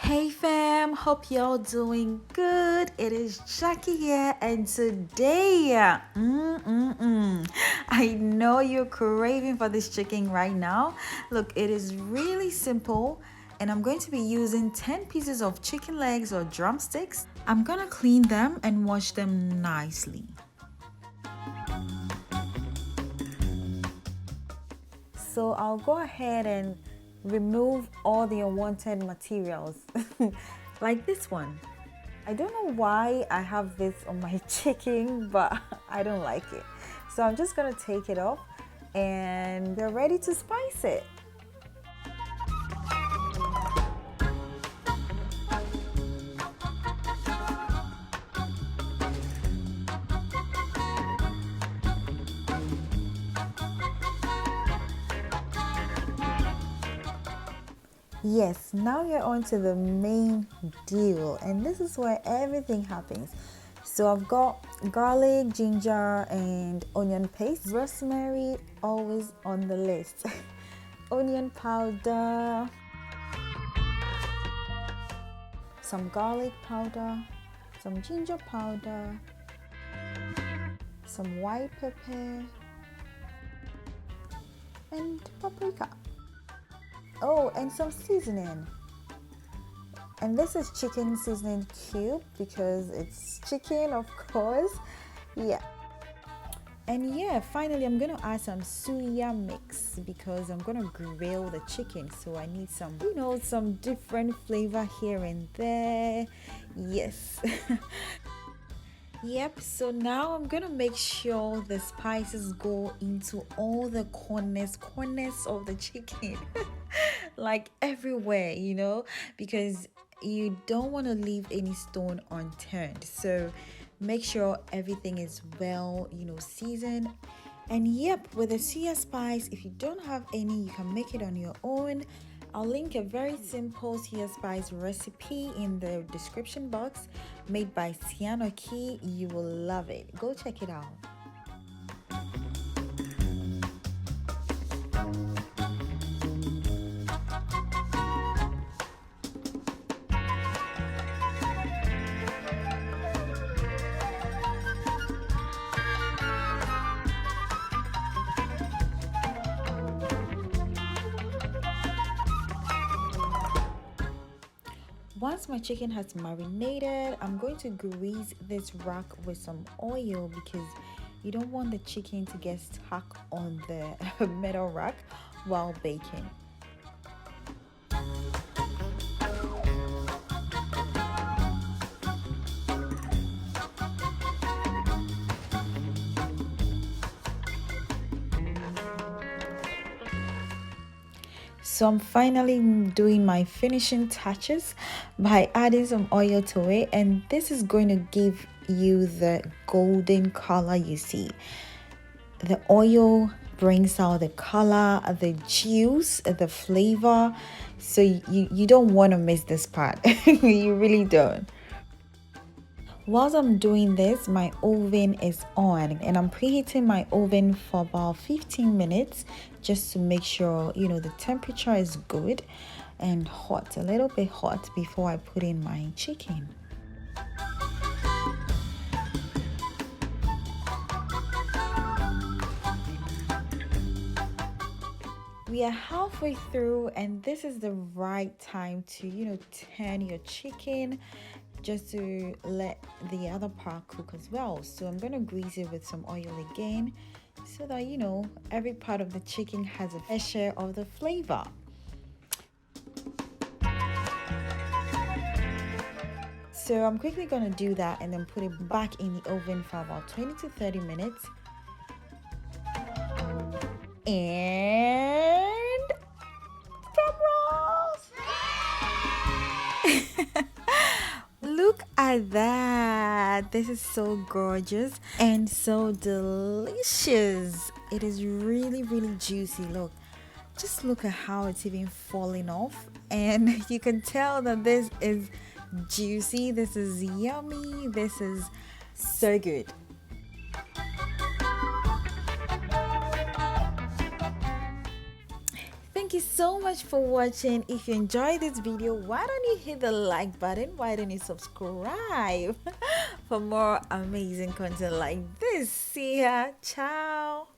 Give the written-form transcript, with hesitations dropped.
Hey fam, hope y'all doing good. It is Jackie here, and today, I know you're craving for this chicken right now. Look, it is really simple, and I'm going to be using 10 pieces of chicken legs or drumsticks. I'm gonna clean them and wash them nicely. So I'll go ahead and remove all the unwanted materials like this one. I don't know why I have this on my chicken, but I don't like it. So I'm just gonna take it off and we're ready to spice it. Yes, now we're on to the main deal, and this is where everything happens. So I've got garlic, ginger, and onion paste. Rosemary, always on the list. Onion powder, some garlic powder, some ginger powder, some white pepper, and paprika. Oh, and some seasoning. And this is chicken seasoning cube because it's chicken, of course. Yeah. And yeah, finally I'm gonna add some suya mix because I'm gonna grill the chicken. So I need some, some different flavor here and there. Yes. Yep, so now I'm gonna make sure the spices go into all the corners of the chicken. Like everywhere, because you don't want to leave any stone unturned. So make sure everything is well, seasoned. And yep, with the Suya spice, if you don't have any, you can make it on your own. I'll link a very simple Suya spice recipe in the description box made by Sianoki. You will love it. Go check it out. Once my chicken has marinated, I'm going to grease this rack with some oil because you don't want the chicken to get stuck on the metal rack while baking. So I'm finally doing my finishing touches by adding some oil to it, and this is going to give you the golden color you see. The oil brings out the color, the juice, the flavor. So you don't want to miss this part. You really don't. Whilst I'm doing this, my oven is on and I'm preheating my oven for about 15 minutes just to make sure, the temperature is good and hot, a little bit hot before I put in my chicken. We are halfway through and this is the right time to, turn your chicken just to let the other part cook as well. So I'm going to grease it with some oil again so that every part of the chicken has a fair share of the flavor. So I'm quickly going to do that and then put it back in the oven for about 20 to 30 minutes. And drum rolls. Look at that. This is so gorgeous and so delicious. It is really, really juicy. Just look at how it's even falling off, and you can tell that this is juicy. This is yummy. This is so good. Thank Thank you so much for watching. If you enjoyed this video, why don't you hit the like button? Why don't you subscribe for more amazing content like this? See ya. Ciao.